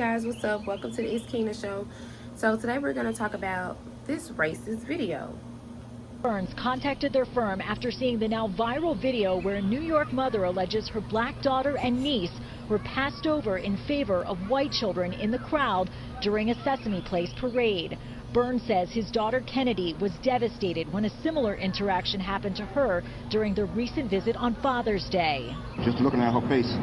Guys, what's up? Welcome to the It's Kina show. So today we're going to talk about this racist video. Burns contacted their firm after seeing the now viral video where a New York mother alleges her black daughter and niece were passed over in favor of white children in the crowd during a Sesame Place parade. Burns says his daughter Kennedy was devastated when a similar interaction happened to her during their recent visit on Father's Day. Just looking at her face,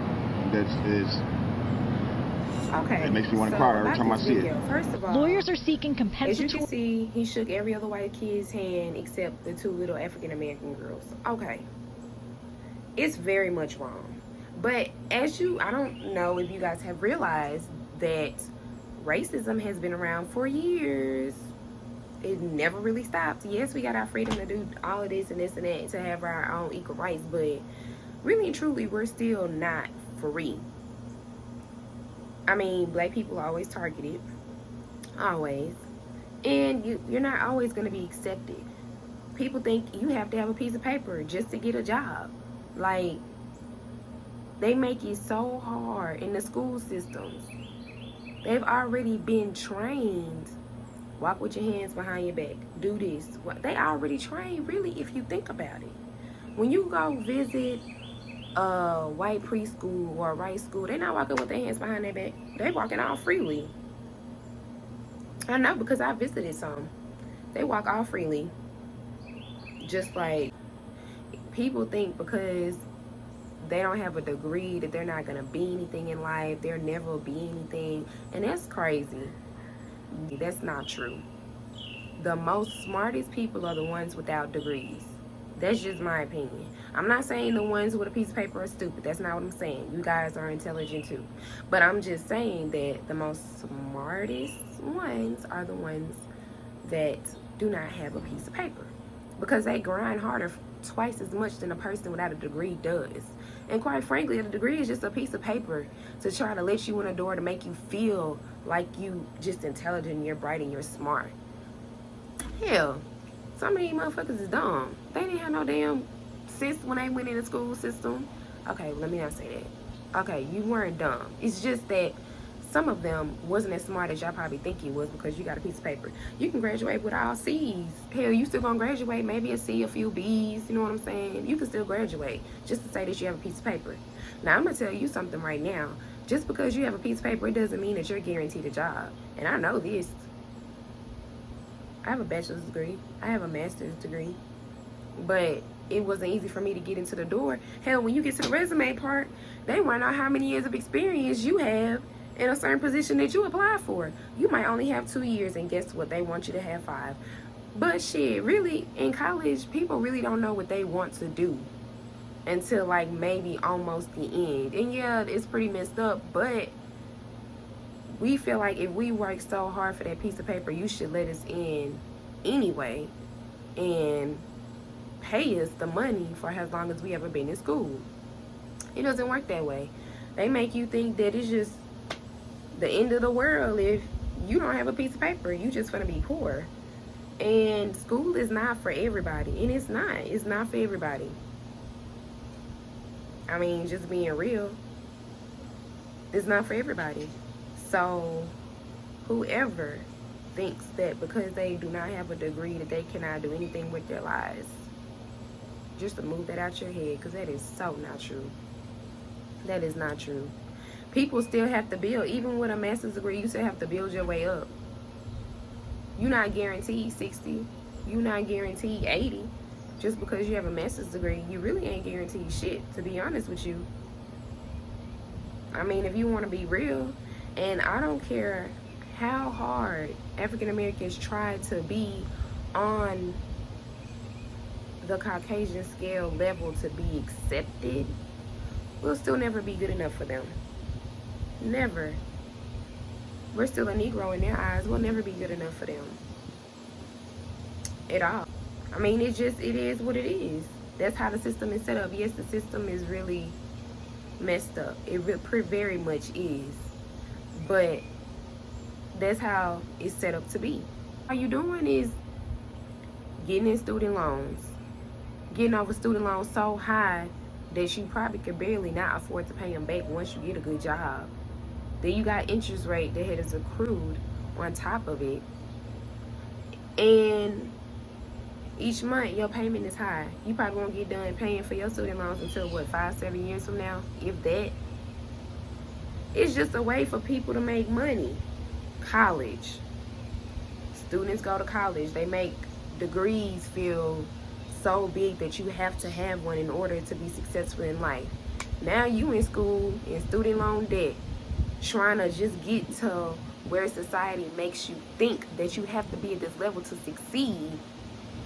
Okay. It makes me want to cry every time I see it. First of all, lawyers are seeking as you compensatory. can see, he shook every other white kid's hand except the two little African American girls. Okay. It's very much wrong. But I don't know if you guys have realized that racism has been around for years. It never really stopped. Yes, we got our freedom to do all of this and this and that, to have our own equal rights, but really and truly, we're still not free. I mean, black people are always targeted. Always. And you're not always going to be accepted. People think you have to have a piece of paper just to get a job. Like, they make it so hard in the school systems. They've already been trained. Walk with your hands behind your back. Do this. They already trained, really, if you think about it. When you go visit a white preschool or a white school, they're not walking with their hands behind their back. They're walking all freely. I know, because I visited some. They walk all freely. Just like people think because they don't have a degree that they're not going to be anything in life. They'll never be anything. And that's crazy. That's not true. The most smartest people are the ones without degrees. That's just my opinion. I'm not saying the ones with a piece of paper are stupid. That's not what I'm saying. You guys are intelligent too. But I'm just saying that the most smartest ones are the ones that do not have a piece of paper. Because they grind harder twice as much than a person without a degree does. And quite frankly, a degree is just a piece of paper to try to let you in a door to make you feel like you just intelligent, you're bright, and you're smart. Hell, some of these motherfuckers is dumb. They didn't have no damn sense when they went in the school system. Okay, let me not say that. Okay, you weren't dumb. It's just that some of them wasn't as smart as y'all probably think you was because you got a piece of paper. You can graduate with all C's. Hell, you still gonna graduate maybe a C, a few B's, you know what I'm saying? You can still graduate just to say that you have a piece of paper. Now, I'm gonna tell you something right now. Just because you have a piece of paper, it doesn't mean that you're guaranteed a job. And I know this. I have a bachelor's degree. I have a master's degree. But it wasn't easy for me to get into the door. Hell, when you get to the resume part, they want to know how many years of experience you have in a certain position that you apply for. You might only have 2 years, and guess what? They want you to have 5. But shit, really, in college, people really don't know what they want to do until like maybe almost the end. And yeah, it's pretty messed up, but we feel like if we work so hard for that piece of paper, you should let us in anyway and pay us the money for as long as we ever been in school. It doesn't work that way. They make you think that it's just the end of the world if you don't have a piece of paper. You just gonna be poor. And school is not for everybody. And it's not. It's not for everybody. I mean, just being real. It's not for everybody. So whoever thinks that because they do not have a degree that they cannot do anything with their lives, just to move that out your head, because that is so not true. That is not true. People still have to build. Even with a master's degree, you still have to build your way up. You're not guaranteed 60. You're not guaranteed 80. Just because you have a master's degree, you really ain't guaranteed shit, to be honest with you. I mean, if you want to be real, and I don't care how hard African Americans try to be on the Caucasian scale level to be accepted, we'll still never be good enough for them. Never. We're still a Negro in their eyes. We'll never be good enough for them at all. I mean, it is what it is. That's how the system is set up. Yes, the system is really messed up. It very much is. But that's how it's set up to be. All you doing is getting in student loans. Getting over student loans so high that you probably could barely not afford to pay them back once you get a good job. Then you got interest rate that is accrued on top of it. And each month your payment is high. You probably won't get done paying for your student loans until what, 5-7 years from now, if that. It's just a way for people to make money. College. Students go to college. They make degrees feel so big that you have to have one in order to be successful in life. Now you in school in student loan debt, trying to just get to where society makes you think that you have to be at this level to succeed.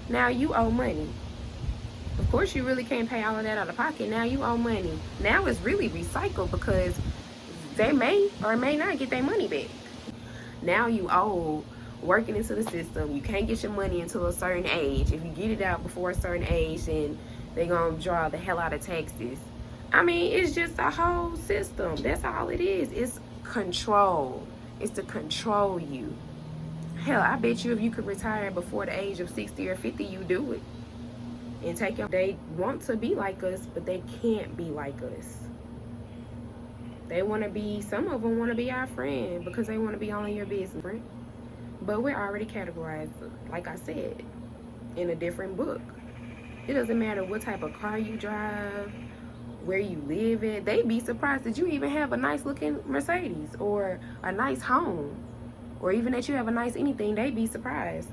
Now you owe money. Of course you really can't pay all of that out of pocket. Now you owe money. Now it's really recycled because they may or may not get their money back. Now you owe, working into the system. You can't get your money until a certain age. If you get it out before a certain age, then they're going to draw the hell out of taxes. I mean, it's just a whole system. That's all it is. It's control. It's to control you. Hell, I bet you if you could retire before the age of 60 or 50, you do it. And take your... They want to be like us, but they can't be like us. They want to be... Some of them want to be our friend because they want to be all in your business. But we're already categorized, like I said, in a different book. It doesn't matter what type of car you drive, where you live at. They'd be surprised that you even have a nice looking Mercedes or a nice home, or even that you have a nice anything. They'd be surprised.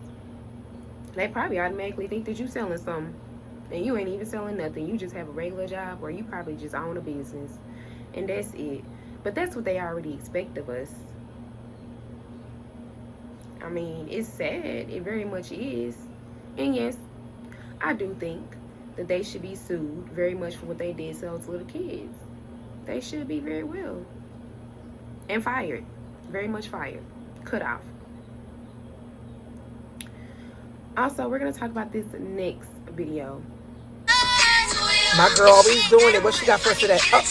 They probably automatically think that you're selling something, and you ain't even selling nothing. You just have a regular job, or you probably just own a business, and that's it. But that's what they already expect of us. I mean, it's sad. It very much is. And yes, I do think that they should be sued very much for what they did to those little kids. They should be very well. And fired. Very much fired. Cut off. Also, we're going to talk about this next video. My girl always doing it. What she got for us today? Oh.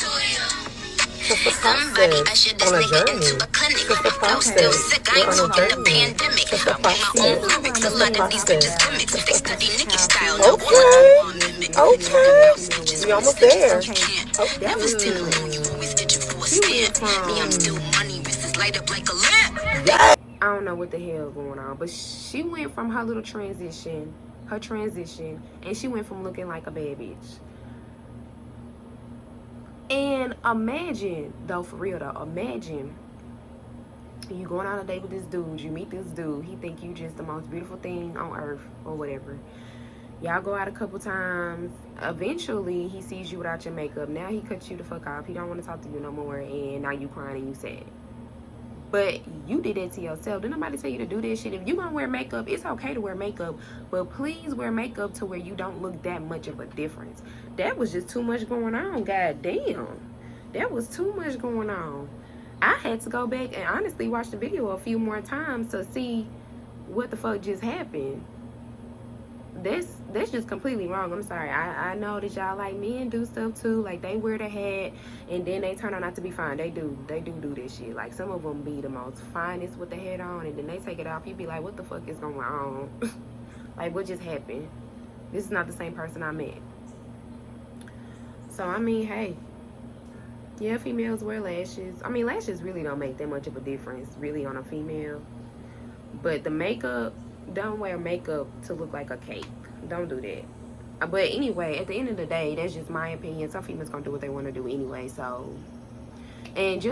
Just the process on a journey. Just the process. We're on a journey. Just the process. Just the process. Okay. Okay. We almost there. I don't know what the hell going on, but she went from her little transition, and she went from looking like a bad bitch. And imagine, though, for real though, imagine you going on a date with this dude, you meet this dude, he think you just the most beautiful thing on earth or whatever. Y'all go out a couple times, eventually he sees you without your makeup. Now he cuts you the fuck off, he don't want to talk to you no more, and now you crying and you sad. But you did that to yourself. Did nobody tell you to do this shit? If you gonna wear makeup, it's okay to wear makeup, but please wear makeup to where you don't look that much of a difference. That was just too much going on. God damn, that was too much going on. I had to go back and honestly watch the video a few more times to see what the fuck just happened. That's just completely wrong. I'm sorry. I know that y'all like men do stuff too. Like they wear the hat and then they turn out not to be fine. They do this shit. Like some of them be the most finest with the hat on, and then they take it off. You be like, what the fuck is going on? Like what just happened? This is not the same person I met. So I mean, hey, yeah, females wear lashes. I mean, lashes really don't make that much of a difference really on a female. But the makeup, don't wear makeup to look like a cake. Don't do that. But anyway, at the end of the day, that's just my opinion. Some females gonna do what they want to do anyway. So, and just